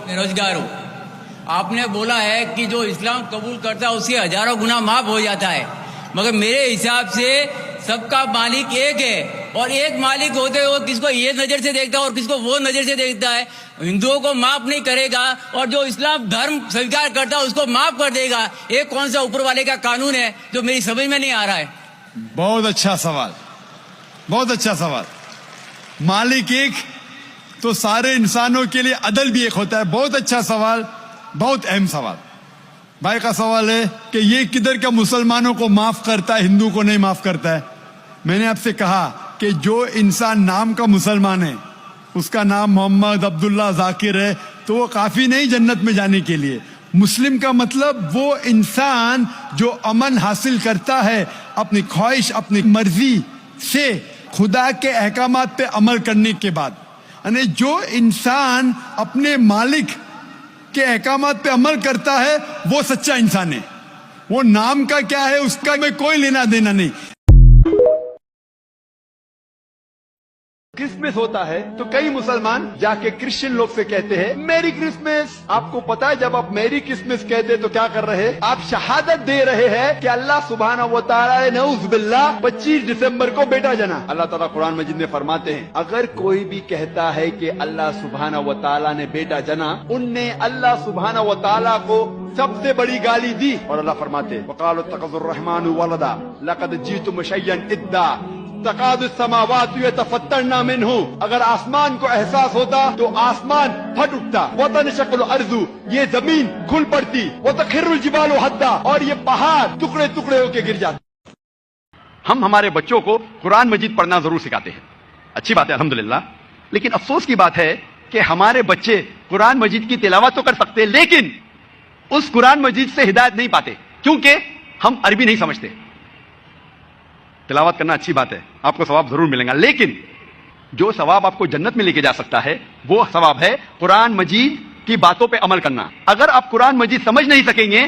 बेरोजगार हूँ। आपने बोला है कि जो इस्लाम कबूल करता है उसके हजारों गुना माफ हो जाता है, मगर मेरे हिसाब से सबका मालिक एक है, और एक मालिक होते हुए किसको ये नजर से देखता है और किसको वो नजर से देखता है। हिंदुओं को माफ नहीं करेगा और जो इस्लाम धर्म स्वीकार करता है उसको माफ कर देगा। ये कौन सा ऊपर वाले का कानून है जो मेरी समझ में नहीं आ रहा है। बहुत अच्छा सवाल, बहुत अच्छा सवाल। मालिक एक तो सारे इंसानों के लिए अदल भी एक होता है। बहुत अच्छा सवाल, बहुत अहम सवाल। भाई का सवाल है कि ये किधर का मुसलमानों को माफ करता है, हिंदू को नहीं माफ करता है। मैंने आपसे कहा कि जो इंसान नाम का मुसलमान है, उसका नाम मोहम्मद अब्दुल्ला जाकिर है, तो वो काफी नहीं जन्नत में जाने के लिए। मुस्लिम का मतलब वो इंसान जो अमन हासिल करता है अपनी ख्वाहिश, अपनी मर्जी से खुदा के अहकामात पे अमल करने के बाद। यानी जो इंसान अपने मालिक के अहकामात पे अमल करता है वो सच्चा इंसान है। वो नाम का क्या है उसका में कोई लेना देना नहीं। क्रिसमस होता है तो कई मुसलमान जाके क्रिश्चियन लोग से कहते हैं मेरी क्रिसमस। आपको पता है जब आप मेरी क्रिसमस कहते तो क्या कर रहे हैं? आप शहादत दे रहे हैं कि अल्लाह सुब्हानहू व तआला ने नऊज़ुबिल्लाह 25 दिसंबर को बेटा जना। अल्लाह ताला कुरान मजीद में फरमाते हैं अगर कोई भी कहता है कि अल्लाह सुब्हानहू व तआला ने बेटा जना, उनने अल्लाह सुब्हानहू व तआला को सबसे बड़ी गाली दी। और अल्लाह फरमाते वक़ालू इत्तख़ज़ुर रहमानु वलदा लक़द जीतुम शय्यन इद्दा तकादु समावातु यतफत्तरना मिन्हु। अगर आसमान को एहसास होता तो आसमान फट उठता। वतनशक्कुल अर्ज़ु, ये जमीन खुल पड़ती। वतखिरुल जिबालु हद्दा, और ये पहाड़ टुकड़े टुकड़े होके गिर जाते। हम हमारे बच्चों को कुरान मजीद पढ़ना जरूर सिखाते हैं, अच्छी बात है अल्हम्दुलिल्लाह। लेकिन अफसोस की बात है कि हमारे बच्चे कुरान मजीद की तिलावत तो कर सकते लेकिन उस कुरान मजीद से हिदायत नहीं पाते, क्योंकि हम अरबी नहीं समझते। तिलावत करना अच्छी बात है, आपको सवाब जरूर मिलेगा, लेकिन जो सवाब आपको जन्नत में लेके जा सकता है वो सवाब है कुरान मजीद की बातों पे अमल करना। अगर आप कुरान मजीद समझ नहीं सकेंगे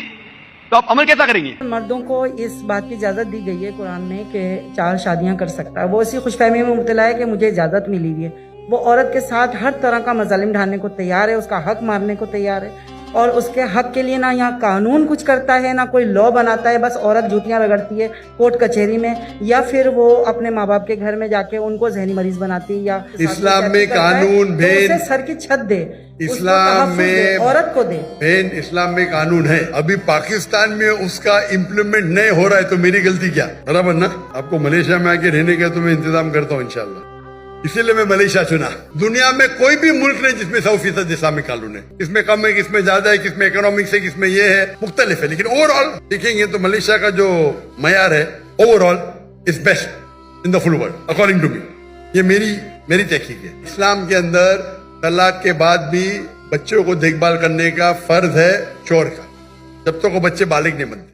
तो आप अमल कैसा करेंगे? मर्दों को इस बात की इजाजत दी गई है कुरान में कि 4 शादियां कर सकता है। वो इसी खुशफहमी में मुब्तला है कि मुझे इजाजत मिली हुई है। वो औरत के साथ हर तरह का मजालिम ढालने को तैयार है, उसका हक मारने को तैयार है, और उसके हक के लिए ना यहाँ कानून कुछ करता है ना कोई लॉ बनाता है। बस औरत जूतियां रगड़ती है कोर्ट कचहरी में, या फिर वो अपने माँ बाप के घर में जाके उनको जहनी मरीज बनाती है, या इस्लाम में कानून तो सर की छत दे, इस्लाम में औरत को दे। बहन इस्लाम में कानून है, अभी पाकिस्तान में उसका इम्प्लीमेंट नहीं हो रहा है, तो मेरी गलती क्या? बराबर ना? आपको मलेशिया में आके रहने का तो मैं इंतजाम करता हूँ इंशाल्लाह, इसीलिए मैं मलेशिया चुना। दुनिया में कोई भी मुल्क नहीं जिसमें 100% इस्लामिक कानून है। किसमें कम है, किसमें ज्यादा है, किसमें इकोनॉमिक्स है, किसमें ये है, मुख्तलिफ है। लेकिन ओवरऑल देखेंगे तो मलेशिया का जो मयार है overall is best in the full world according to me. ये मेरी तहकीक है। इस्लाम के अंदर तलाक के बाद भी बच्चों को देखभाल करने का फर्ज है चोर का, जब तक वो बच्चे बालिग नहीं बनते।